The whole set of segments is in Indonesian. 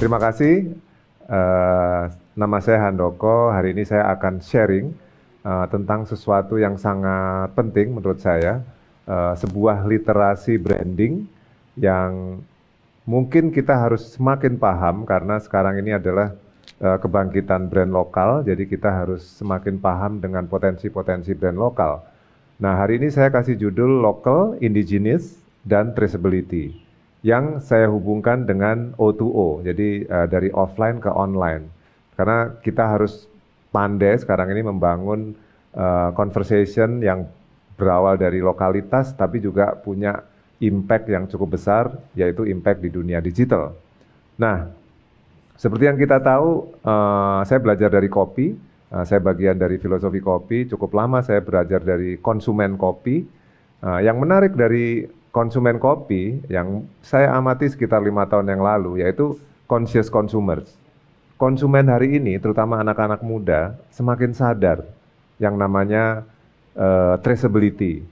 Terima kasih. Nama saya Handoko. Hari ini saya akan sharing tentang sesuatu yang sangat penting menurut saya, sebuah literasi branding yang mungkin kita harus semakin paham karena sekarang ini adalah kebangkitan brand lokal. Jadi kita harus semakin paham dengan potensi-potensi brand lokal. Nah, hari ini saya kasih judul Local, Indigenous, dan Traceability yang saya hubungkan dengan O2O, jadi dari offline ke online. Karena kita harus pandai sekarang ini membangun conversation yang berawal dari lokalitas, tapi juga punya impact yang cukup besar, yaitu impact di dunia digital. Nah, seperti yang kita tahu, saya belajar dari kopi, saya bagian dari filosofi kopi, cukup lama saya belajar dari konsumen kopi. Yang menarik dari konsumen kopi yang saya amati sekitar 5 tahun yang lalu, yaitu conscious consumers. Konsumen hari ini, terutama anak-anak muda, semakin sadar yang namanya traceability.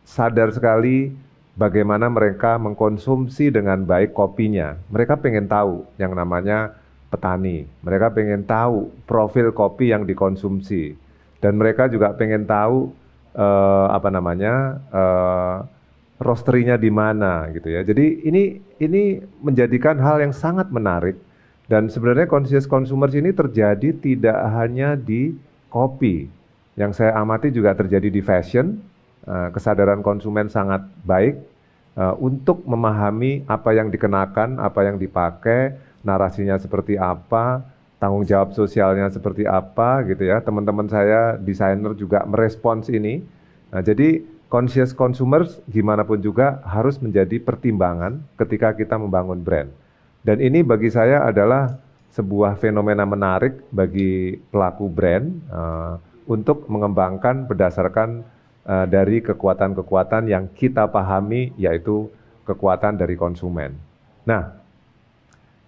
Sadar sekali bagaimana mereka mengkonsumsi dengan baik kopinya. Mereka pengen tahu yang namanya petani. Mereka pengen tahu profil kopi yang dikonsumsi. Dan mereka juga pengen tahu roasterinya di mana gitu ya. Jadi ini menjadikan hal yang sangat menarik dan sebenarnya conscious consumers ini terjadi tidak hanya di kopi. Yang saya amati juga terjadi di fashion. Kesadaran konsumen sangat baik untuk memahami apa yang dikenakan, apa yang dipakai, narasinya seperti apa, tanggung jawab sosialnya seperti apa gitu ya. Teman-teman saya desainer juga merespons ini. Nah, jadi conscious consumers gimana pun juga harus menjadi pertimbangan ketika kita membangun brand. Dan ini bagi saya adalah sebuah fenomena menarik bagi pelaku brand untuk mengembangkan berdasarkan dari kekuatan-kekuatan yang kita pahami, yaitu kekuatan dari konsumen. Nah,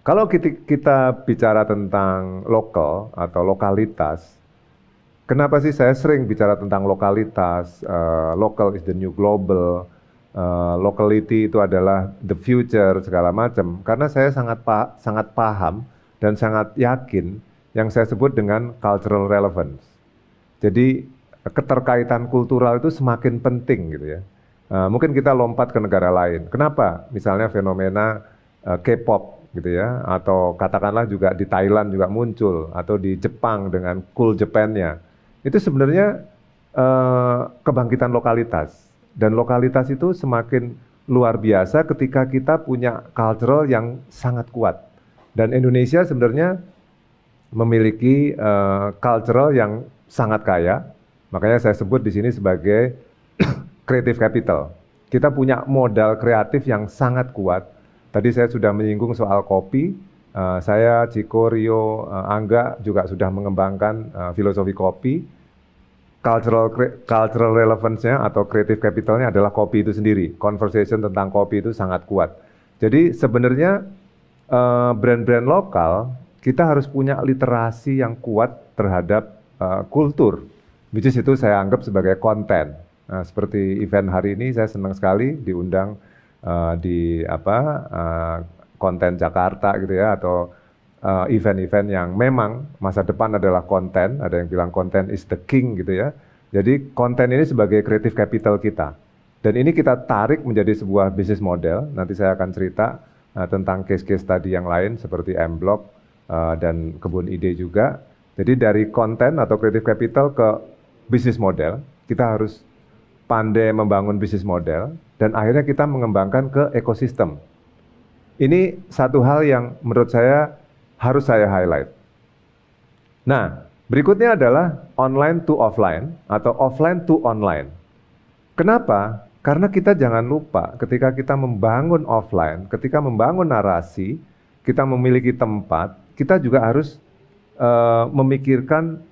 kalau kita bicara tentang lokal atau lokalitas, kenapa sih saya sering bicara tentang lokalitas, local is the new global, locality itu adalah the future, segala macam. Karena saya sangat paham dan sangat yakin yang saya sebut dengan cultural relevance. Jadi keterkaitan kultural itu semakin penting gitu ya. Mungkin kita lompat ke negara lain. Kenapa? Misalnya fenomena K-pop gitu ya, atau katakanlah juga di Thailand juga muncul, atau di Jepang dengan Cool Japan-nya. Itu sebenarnya kebangkitan lokalitas. Dan lokalitas itu semakin luar biasa ketika kita punya cultural yang sangat kuat. Dan Indonesia sebenarnya memiliki cultural yang sangat kaya. Makanya saya sebut di sini sebagai creative capital. Kita punya modal kreatif yang sangat kuat. Tadi saya sudah menyinggung soal kopi. Saya, Ciko, Rio, Angga juga sudah mengembangkan filosofi kopi. Cultural relevance-nya atau creative capital-nya adalah kopi itu sendiri. Conversation tentang kopi itu sangat kuat. Jadi sebenarnya brand-brand lokal kita harus punya literasi yang kuat terhadap kultur. Which is itu saya anggap sebagai konten. Nah, seperti event hari ini saya senang sekali diundang di konten Jakarta gitu ya, atau event-event yang memang masa depan adalah konten. Ada yang bilang konten is the king gitu ya. Jadi konten ini sebagai creative capital kita. Dan ini kita tarik menjadi sebuah business model. Nanti saya akan cerita tentang case-case tadi yang lain seperti M-Block dan Kebun Ide juga. Jadi dari konten atau creative capital ke business model, kita harus pandai membangun business model dan akhirnya kita mengembangkan ke ekosistem. Ini satu hal yang menurut saya harus saya highlight. Nah, berikutnya adalah online to offline atau offline to online. Kenapa? Karena kita jangan lupa ketika kita membangun offline, ketika membangun narasi, kita memiliki tempat, kita juga harus memikirkan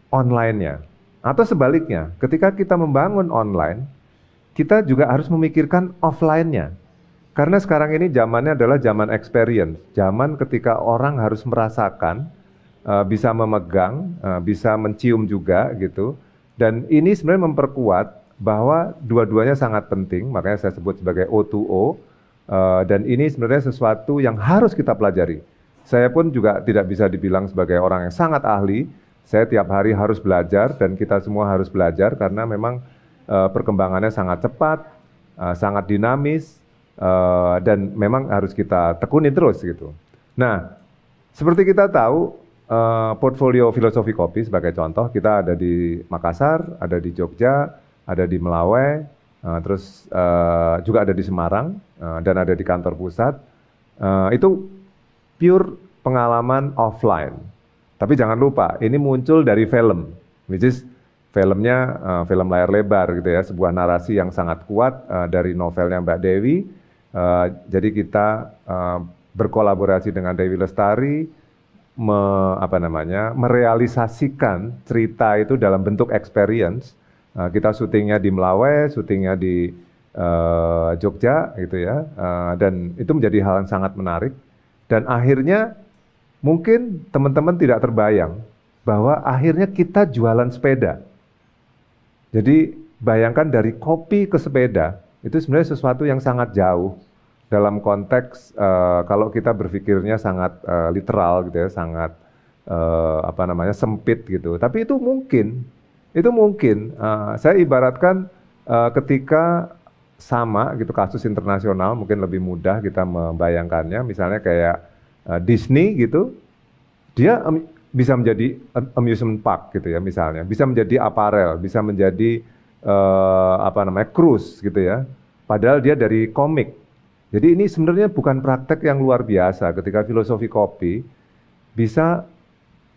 online-nya. Atau sebaliknya, ketika kita membangun online, kita juga harus memikirkan offline-nya. Karena sekarang ini zamannya adalah zaman experience, zaman ketika orang harus merasakan, bisa memegang, bisa mencium juga gitu. Dan ini sebenarnya memperkuat bahwa dua-duanya sangat penting, makanya saya sebut sebagai O2O. Dan ini sebenarnya sesuatu yang harus kita pelajari. saya pun juga tidak bisa dibilang sebagai orang yang sangat ahli. Saya tiap hari harus belajar dan kita semua harus belajar karena memang perkembangannya sangat cepat, sangat dinamis, dan memang harus kita tekuni terus gitu. Nah, seperti kita tahu, portfolio filosofi kopi sebagai contoh, kita ada di Makassar, ada di Jogja, ada di Melawai, terus juga ada di Semarang, dan ada di kantor pusat. Itu pure pengalaman offline. Tapi jangan lupa, ini muncul dari film, which is filmnya film layar lebar gitu ya, sebuah narasi yang sangat kuat dari novelnya Mbak Dewi. Jadi kita berkolaborasi dengan Dewi Lestari, merealisasikan cerita itu dalam bentuk experience. Kita syutingnya di Melawai, syutingnya di Jogja gitu ya, dan itu menjadi hal yang sangat menarik. Dan akhirnya mungkin teman-teman tidak terbayang bahwa akhirnya kita jualan sepeda. Jadi bayangkan dari kopi ke sepeda, itu sebenarnya sesuatu yang sangat jauh dalam konteks kalau kita berpikirnya sangat literal gitu ya, sangat sempit gitu. Tapi itu mungkin. Saya ibaratkan ketika sama gitu kasus internasional mungkin lebih mudah kita membayangkannya, misalnya kayak Disney gitu, dia bisa menjadi amusement park gitu ya misalnya, bisa menjadi aparel, bisa menjadi cruise gitu ya, padahal dia dari komik. Jadi ini sebenarnya bukan praktek yang luar biasa ketika filosofi kopi bisa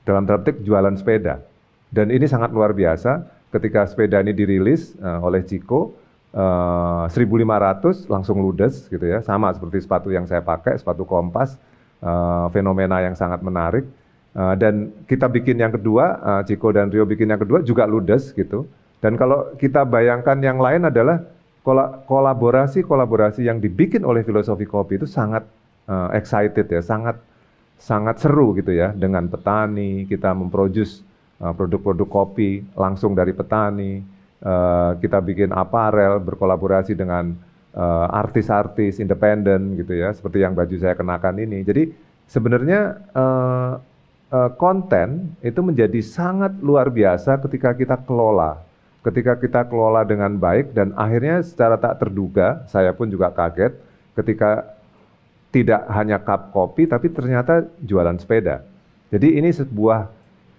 dalam tanda petik jualan sepeda. Dan ini sangat luar biasa ketika sepeda ini dirilis oleh Ciko, 1.500 langsung ludes gitu ya, sama seperti sepatu yang saya pakai, sepatu Kompas. Fenomena yang sangat menarik, dan kita bikin yang kedua, Ciko dan Rio bikin yang kedua juga ludes gitu. Dan kalau kita bayangkan yang lain adalah kolaborasi yang dibikin oleh filosofi kopi itu sangat excited ya, sangat seru gitu ya, dengan petani. Kita memproduce produk-produk kopi langsung dari petani, kita bikin aparel berkolaborasi dengan artis-artis independen gitu ya, seperti yang baju saya kenakan ini. Jadi sebenarnya konten itu menjadi sangat luar biasa ketika kita kelola dengan baik, dan akhirnya secara tak terduga saya pun juga kaget ketika tidak hanya cup kopi tapi ternyata jualan sepeda. Jadi ini sebuah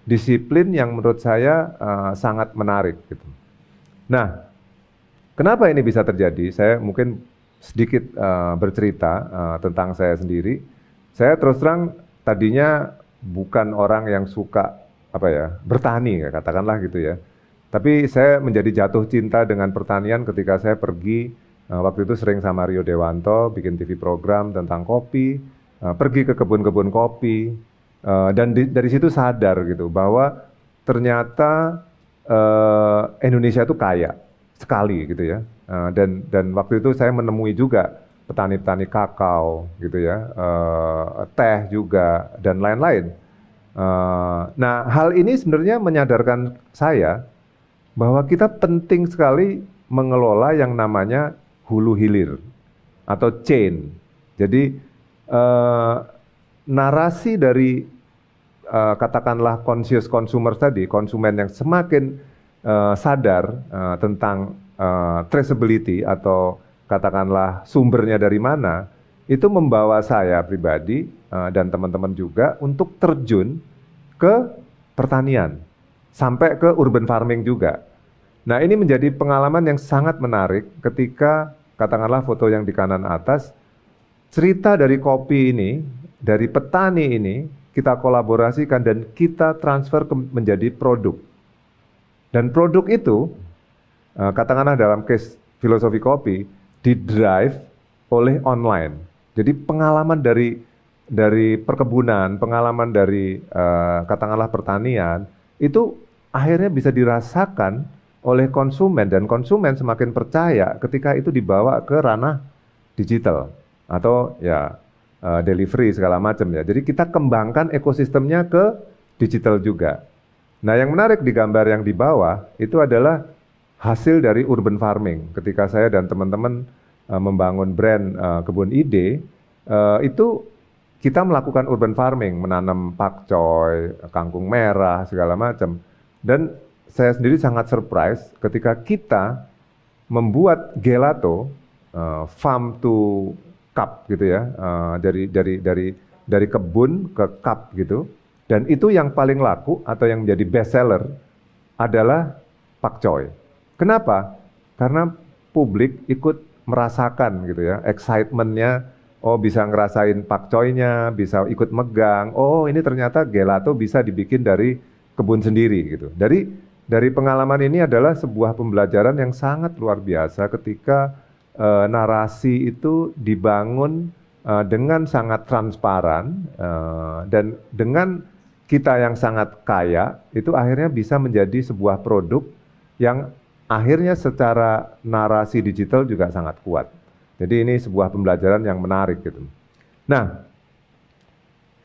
disiplin yang menurut saya sangat menarik gitu. Nah, kenapa ini bisa terjadi? Saya mungkin sedikit bercerita tentang saya sendiri. Saya terus terang tadinya bukan orang yang suka bertani ya, katakanlah gitu ya. Tapi saya menjadi jatuh cinta dengan pertanian ketika saya pergi waktu itu sering sama Rio Dewanto bikin TV program tentang kopi, pergi ke kebun-kebun kopi, dan dari situ sadar gitu bahwa ternyata Indonesia itu kaya sekali gitu ya, dan waktu itu saya menemui juga petani-petani kakao gitu ya, teh juga dan lain-lain. Nah, hal ini sebenarnya menyadarkan saya bahwa kita penting sekali mengelola yang namanya hulu hilir atau chain. Jadi narasi dari katakanlah conscious consumer tadi, konsumen yang semakin sadar tentang traceability atau katakanlah sumbernya dari mana, itu membawa saya pribadi dan teman-teman juga untuk terjun ke pertanian, sampai ke urban farming juga. Nah, ini menjadi pengalaman yang sangat menarik ketika katakanlah foto yang di kanan atas, cerita dari kopi ini, dari petani ini, kita kolaborasikan dan kita transfer menjadi produk. Dan produk itu, katakanlah dalam case filosofi kopi, didrive oleh online. Jadi pengalaman dari perkebunan, pengalaman dari katakanlah pertanian, itu akhirnya bisa dirasakan oleh konsumen, dan konsumen semakin percaya ketika itu dibawa ke ranah digital atau ya delivery segala macam ya. Jadi kita kembangkan ekosistemnya ke digital juga. Nah, yang menarik di gambar yang di bawah itu adalah hasil dari urban farming. Ketika saya dan teman-teman membangun brand Kebun Ide, itu kita melakukan urban farming, menanam pakcoy, kangkung merah, segala macam. Dan saya sendiri sangat surprise ketika kita membuat gelato farm to cup gitu ya, dari kebun ke cup gitu. Dan itu yang paling laku atau yang menjadi best seller adalah pakcoy. Kenapa? Karena publik ikut merasakan gitu ya, excitementnya. Oh, bisa ngerasain pakcoynya, bisa ikut megang. Oh, ini ternyata gelato bisa dibikin dari kebun sendiri gitu. Dari pengalaman ini adalah sebuah pembelajaran yang sangat luar biasa ketika narasi itu dibangun dengan sangat transparan dan dengan kita yang sangat kaya itu akhirnya bisa menjadi sebuah produk yang akhirnya secara narasi digital juga sangat kuat. Jadi ini sebuah pembelajaran yang menarik gitu. Nah,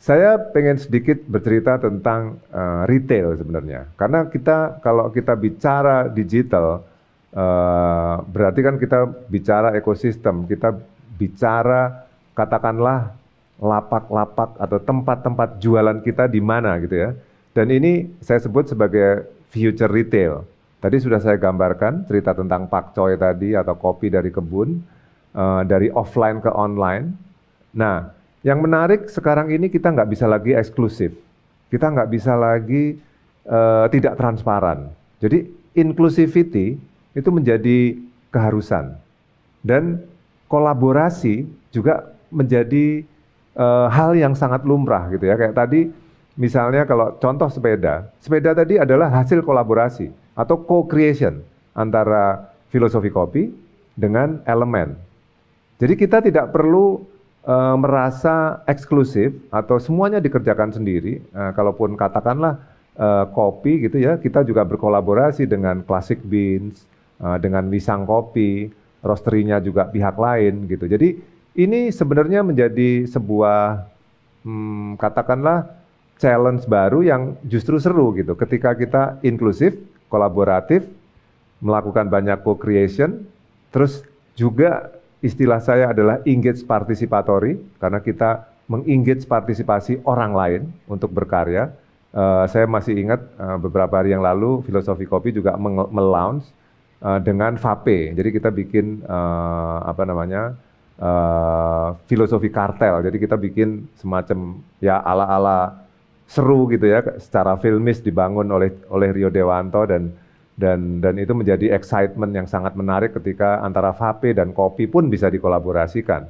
saya pengen sedikit bercerita tentang retail sebenarnya. Karena kalau kita bicara digital, berarti kan kita bicara ekosistem, kita bicara katakanlah lapak-lapak atau tempat-tempat jualan kita di mana gitu ya. Dan ini saya sebut sebagai future retail. Tadi sudah saya gambarkan cerita tentang pakcoy tadi atau kopi dari kebun, dari offline ke online. Nah, yang menarik sekarang ini kita nggak bisa lagi eksklusif, kita nggak bisa lagi tidak transparan. Jadi inclusivity itu menjadi keharusan dan kolaborasi juga menjadi hal yang sangat lumrah gitu ya. Kayak tadi misalnya kalau contoh sepeda tadi adalah hasil kolaborasi atau co-creation antara filosofi kopi dengan elemen. Jadi kita tidak perlu merasa eksklusif atau semuanya dikerjakan sendiri. Kalaupun katakanlah kopi gitu ya, kita juga berkolaborasi dengan Classic Beans, dengan Wisang Kopi, roasterinya juga pihak lain gitu. Jadi ini sebenarnya menjadi sebuah katakanlah challenge baru yang justru seru gitu. Ketika kita inklusif, kolaboratif, melakukan banyak co-creation, terus juga istilah saya adalah engage participatory, karena kita mengengage partisipasi orang lain untuk berkarya. Saya masih ingat beberapa hari yang lalu Filosofi Kopi juga melaunch dengan Vape. Jadi kita bikin filosofi kartel. Jadi kita bikin semacam ya ala-ala seru gitu ya, secara filmis dibangun oleh Rio Dewanto dan itu menjadi excitement yang sangat menarik ketika antara vape dan kopi pun bisa dikolaborasikan.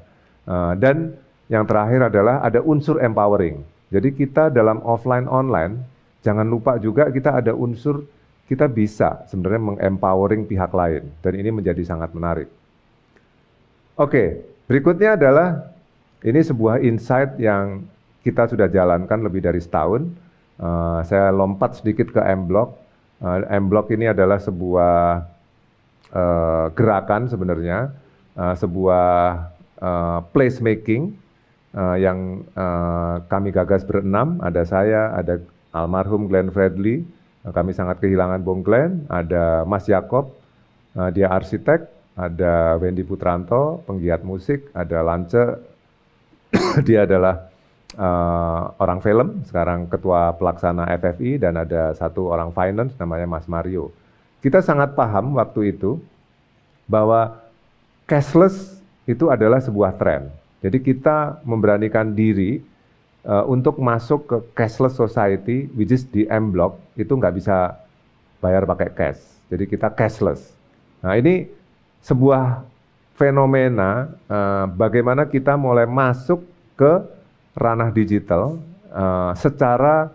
Dan yang terakhir adalah ada unsur empowering. Jadi kita dalam offline online, jangan lupa juga kita ada unsur kita bisa sebenarnya mengempowering pihak lain. Dan ini menjadi sangat menarik. Oke, berikutnya adalah ini sebuah insight yang kita sudah jalankan lebih dari setahun. Saya lompat sedikit ke M-Block. M-Block ini adalah sebuah gerakan sebenarnya, sebuah placemaking yang kami gagas berenam. Ada saya, ada almarhum Glenn Fredly, kami sangat kehilangan Bung Glenn, ada Mas Yakob, dia arsitek, ada Wendy Putranto, penggiat musik, ada Lance, dia adalah orang film, sekarang ketua pelaksana FFI, dan ada satu orang finance namanya Mas Mario. Kita sangat paham waktu itu bahwa cashless itu adalah sebuah tren. Jadi kita memberanikan diri untuk masuk ke cashless society, which is di M-Block, itu nggak bisa bayar pakai cash. Jadi kita cashless. Nah ini sebuah fenomena bagaimana kita mulai masuk ke ranah digital secara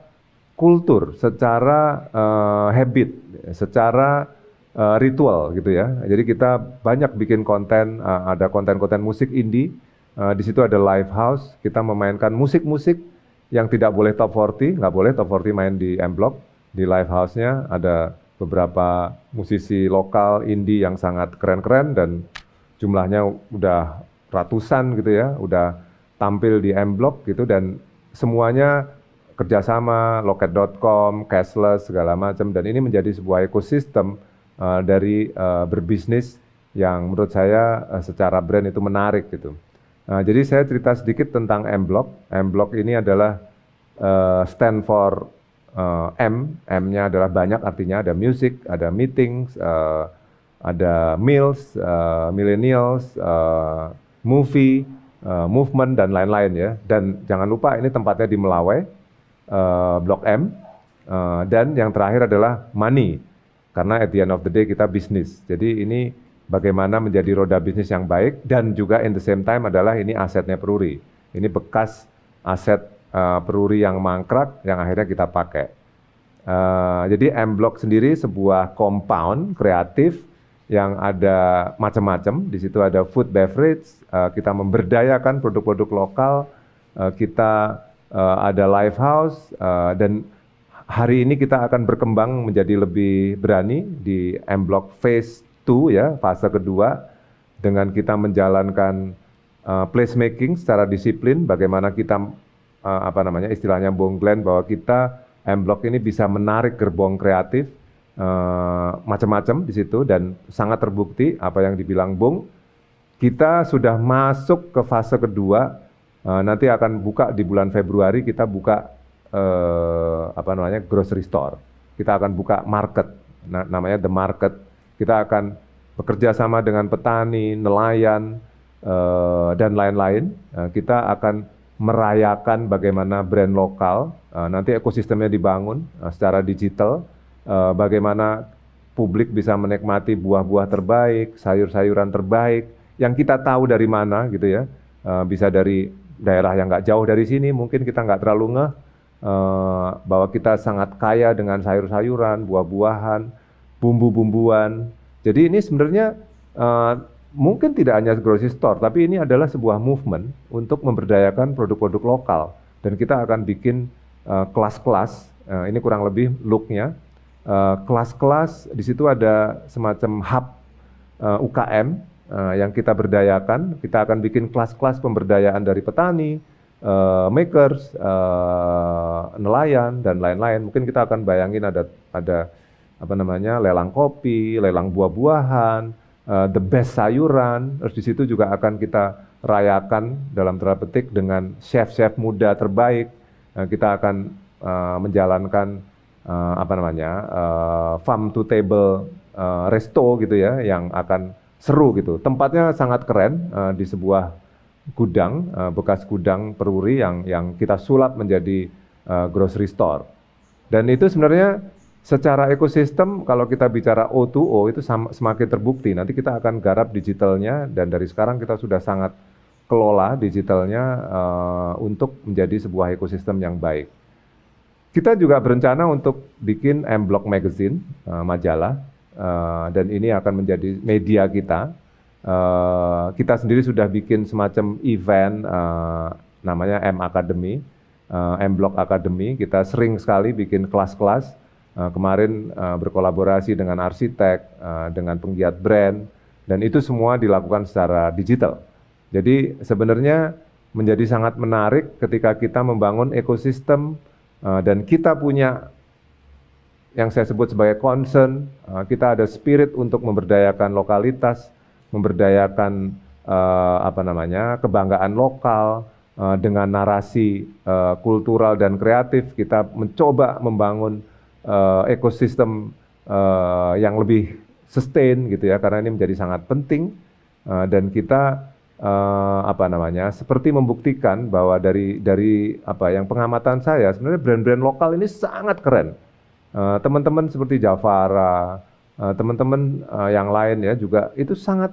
kultur, secara habit, secara ritual gitu ya. Jadi kita banyak bikin konten, ada konten-konten musik indie, di situ ada live house, kita memainkan musik-musik yang tidak boleh top 40, nggak boleh top 40 main di M-Block. Di live house-nya ada beberapa musisi lokal indie yang sangat keren-keren dan jumlahnya udah ratusan gitu ya, udah tampil di M-Block gitu, dan semuanya kerjasama, loket.com, cashless, segala macam, dan ini menjadi sebuah ekosistem dari berbisnis yang menurut saya secara brand itu menarik gitu. Jadi saya cerita sedikit tentang M-Block. M-Block ini adalah stand for M-nya adalah banyak, artinya ada music, ada meetings, ada meals, millennials, movie, movement, dan lain-lain ya. Dan jangan lupa ini tempatnya di Melawai, Blok M. Dan yang terakhir adalah money, karena at the end of the day kita bisnis. Jadi ini bagaimana menjadi roda bisnis yang baik, dan juga in the same time adalah ini asetnya Peruri. Ini bekas aset Peruri yang mangkrak yang akhirnya kita pakai. Jadi M-Block sendiri sebuah compound kreatif yang ada macam-macam. Di situ ada food beverage, kita memberdayakan produk-produk lokal, kita ada live house, dan hari ini kita akan berkembang menjadi lebih berani di M-Block Phase 2 ya, fase kedua, dengan kita menjalankan placemaking secara disiplin, bagaimana kita istilahnya Bung Glenn, bahwa kita M-Block ini bisa menarik gerbong kreatif macam-macam di situ, dan sangat terbukti apa yang dibilang Bung. Kita sudah masuk ke fase kedua, nanti akan buka di bulan Februari, kita buka grocery store. Kita akan buka market, namanya The Market. Kita akan bekerja sama dengan petani, nelayan, dan lain-lain. Kita akan merayakan bagaimana brand lokal, nanti ekosistemnya dibangun secara digital, bagaimana publik bisa menikmati buah-buah terbaik, sayur-sayuran terbaik, yang kita tahu dari mana gitu ya, bisa dari daerah yang nggak jauh dari sini, mungkin kita nggak terlalu ngeh, bahwa kita sangat kaya dengan sayur-sayuran, buah-buahan, bumbu-bumbuan. Jadi ini sebenarnya mungkin tidak hanya grocery store, tapi ini adalah sebuah movement untuk memberdayakan produk-produk lokal. Dan kita akan bikin kelas-kelas, ini kurang lebih look-nya. Kelas-kelas, di situ ada semacam hub UKM yang kita berdayakan. Kita akan bikin kelas-kelas pemberdayaan dari petani, makers, nelayan, dan lain-lain. Mungkin kita akan bayangin ada lelang kopi, lelang buah-buahan, the best sayuran. Terus di situ juga akan kita rayakan dalam tanda petik dengan chef-chef muda terbaik. Kita akan menjalankan farm to table resto gitu ya, yang akan seru gitu. Tempatnya sangat keren, di sebuah gudang, bekas gudang Peruri yang kita sulap menjadi grocery store. Dan itu sebenarnya secara ekosistem, kalau kita bicara O2O itu semakin terbukti. Nanti kita akan garap digitalnya, dan dari sekarang kita sudah sangat kelola digitalnya untuk menjadi sebuah ekosistem yang baik. Kita juga berencana untuk bikin M-Block Magazine, majalah, dan ini akan menjadi media kita. Kita sendiri sudah bikin semacam event namanya M Academy, M-Block Academy. Kita sering sekali bikin kelas-kelas. Kemarin berkolaborasi dengan arsitek, dengan penggiat brand, dan itu semua dilakukan secara digital. Jadi sebenarnya menjadi sangat menarik ketika kita membangun ekosistem, dan kita punya yang saya sebut sebagai concern, kita ada spirit untuk memberdayakan lokalitas, memberdayakan kebanggaan lokal, dengan narasi kultural dan kreatif. Kita mencoba membangun ekosistem yang lebih sustain gitu ya, karena ini menjadi sangat penting, dan kita seperti membuktikan bahwa dari yang pengamatan saya, sebenarnya brand-brand lokal ini sangat keren. Teman-teman seperti Javara, teman-teman yang lain ya juga itu sangat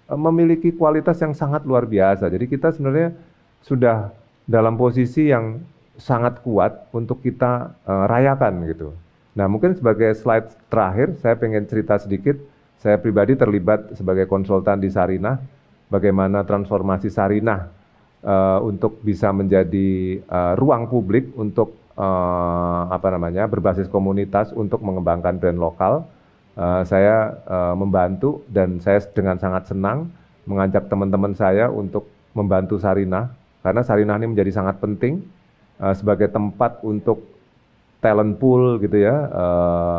memiliki kualitas yang sangat luar biasa. Jadi kita sebenarnya sudah dalam posisi yang sangat kuat untuk kita rayakan gitu. Nah, mungkin sebagai slide terakhir saya pengen cerita sedikit. Saya pribadi terlibat sebagai konsultan di Sarinah, bagaimana transformasi Sarinah untuk bisa menjadi ruang publik untuk berbasis komunitas untuk mengembangkan brand lokal. Saya membantu, dan saya dengan sangat senang mengajak teman-teman saya untuk membantu Sarinah, karena Sarinah ini menjadi sangat penting sebagai tempat untuk talent pool gitu ya,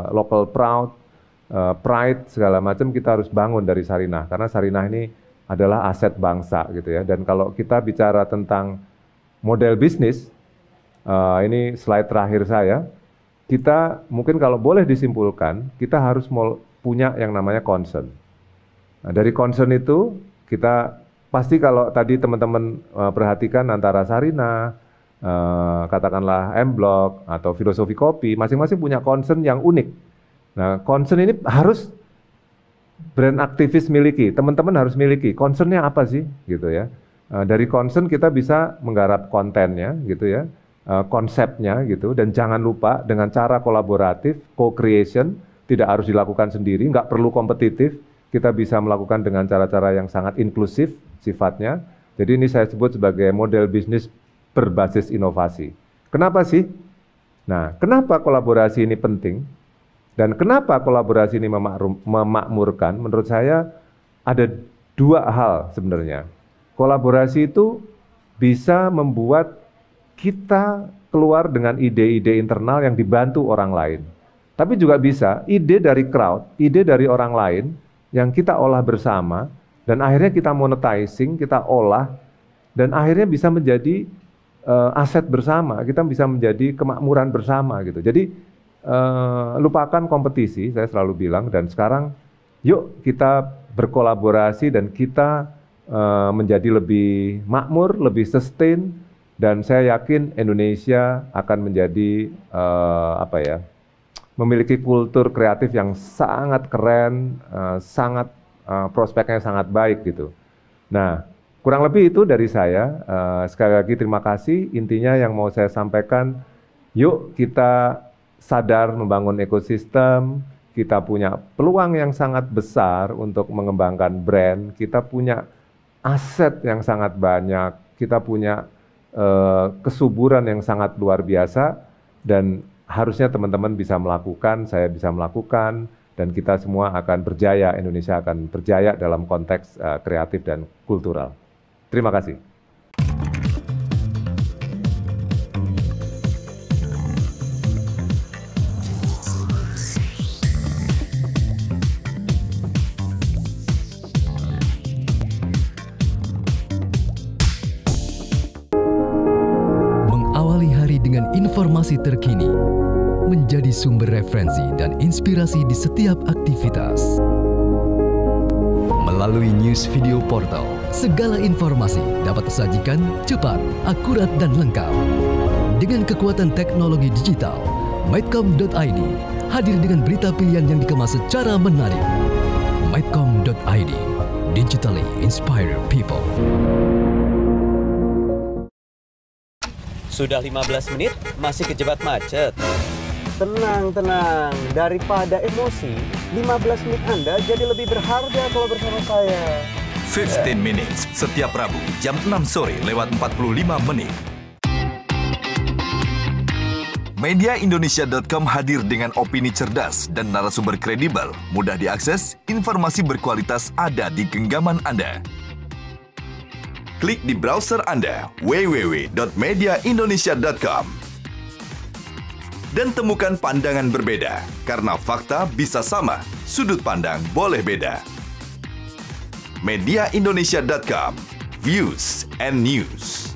local proud, pride segala macam kita harus bangun dari Sarinah, karena Sarinah ini adalah aset bangsa gitu ya. Dan kalau kita bicara tentang model bisnis, ini slide terakhir saya, kita mungkin kalau boleh disimpulkan, kita harus punya yang namanya concern. Nah, dari concern itu kita pasti kalau tadi teman-teman perhatikan antara Sarina, katakanlah M-Block atau Filosofi Kopi, masing-masing punya concern yang unik. Nah, concern ini harus brand aktivis miliki, teman-teman harus miliki. Concernnya apa sih, gitu ya? Dari concern kita bisa menggarap kontennya, gitu ya, konsepnya, gitu. Dan jangan lupa dengan cara kolaboratif, co-creation, tidak harus dilakukan sendiri, nggak perlu kompetitif. Kita bisa melakukan dengan cara-cara yang sangat inklusif sifatnya. Jadi ini saya sebut sebagai model bisnis berbasis inovasi. Kenapa sih? Nah, kenapa kolaborasi ini penting? Dan kenapa kolaborasi ini memakmurkan? Menurut saya ada dua hal sebenarnya. Kolaborasi itu bisa membuat kita keluar dengan ide-ide internal yang dibantu orang lain. Tapi juga bisa ide dari crowd, ide dari orang lain yang kita olah bersama, dan akhirnya kita monetizing, kita olah, dan akhirnya bisa menjadi aset bersama, kita bisa menjadi kemakmuran bersama gitu. Jadi lupakan kompetisi, saya selalu bilang, dan sekarang yuk kita berkolaborasi dan kita menjadi lebih makmur, lebih sustain, dan saya yakin Indonesia akan menjadi memiliki kultur kreatif yang sangat keren, prospeknya sangat baik gitu. Nah, kurang lebih itu dari saya. Sekali lagi terima kasih. Intinya yang mau saya sampaikan, yuk kita sadar membangun ekosistem, kita punya peluang yang sangat besar untuk mengembangkan brand, kita punya aset yang sangat banyak, kita punya kesuburan yang sangat luar biasa, dan harusnya teman-teman bisa melakukan, saya bisa melakukan, dan kita semua akan berjaya, Indonesia akan berjaya dalam konteks kreatif dan kultural. Terima kasih. Mengawali hari dengan informasi terkini, menjadi sumber referensi dan inspirasi di setiap aktivitas. Melalui news video portal, segala informasi dapat disajikan cepat, akurat, dan lengkap. Dengan kekuatan teknologi digital, Maidcom.id hadir dengan berita pilihan yang dikemas secara menarik. Maidcom.id, digitally inspire people. Sudah 15 menit, masih kejebak macet. Tenang, daripada emosi, 15 menit Anda jadi lebih berharga kalau bersama saya. 15 Minutes, setiap Rabu, jam 6 sore lewat 45 menit. Mediaindonesia.com hadir dengan opini cerdas dan narasumber kredibel, mudah diakses, informasi berkualitas ada di genggaman Anda. Klik di browser Anda, www.mediaindonesia.com. Dan temukan pandangan berbeda, karena fakta bisa sama, sudut pandang boleh beda. Mediaindonesia.com, views and news.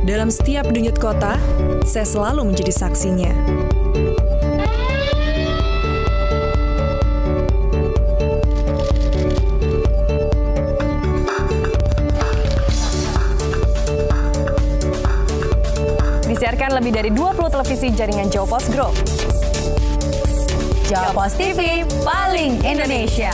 Dalam setiap denyut kota, saya selalu menjadi saksinya. Disiarkan lebih dari 20 televisi jaringan Jawa Post Group. Jawa Post TV, paling Indonesia.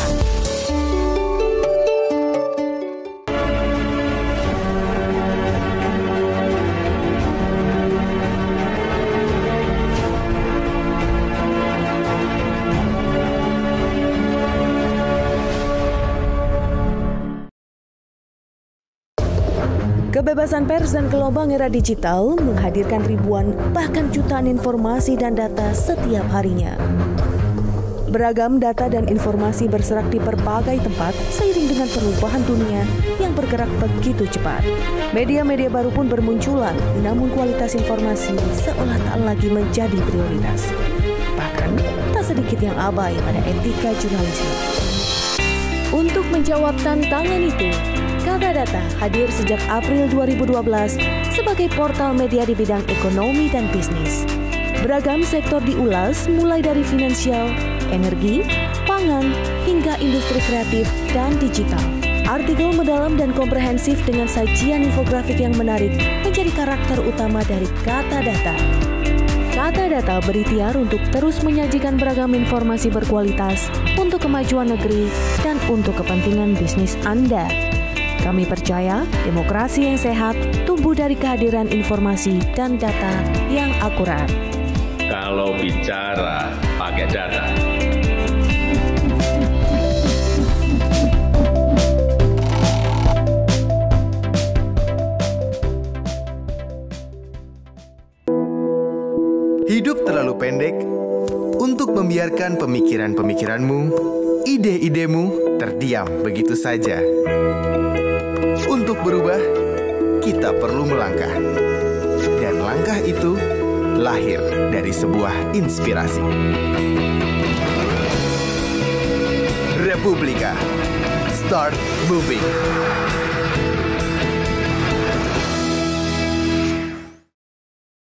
Kebebasan pers dan gelombang era digital menghadirkan ribuan bahkan jutaan informasi dan data setiap harinya. Beragam data dan informasi berserak di berbagai tempat seiring dengan perubahan dunia yang bergerak begitu cepat. Media-media baru pun bermunculan, namun kualitas informasi seolah tak lagi menjadi prioritas. Bahkan, tak sedikit yang abai pada etika jurnalisme. Untuk menjawab tantangan itu, Kata Data hadir sejak April 2012 sebagai portal media di bidang ekonomi dan bisnis. Beragam sektor diulas mulai dari finansial, energi, pangan, hingga industri kreatif dan digital. Artikel mendalam dan komprehensif dengan sajian infografik yang menarik menjadi karakter utama dari Kata Data. Kata Data berikhtiar untuk terus menyajikan beragam informasi berkualitas untuk kemajuan negeri dan untuk kepentingan bisnis Anda. Kami percaya demokrasi yang sehat tumbuh dari kehadiran informasi dan data yang akurat. Kalau bicara pakai data. Hidup terlalu pendek untuk membiarkan pemikiran-pemikiranmu, ide-idemu terdiam begitu saja. Untuk berubah, kita perlu melangkah. Dan langkah itu lahir dari sebuah inspirasi. Republika, start moving.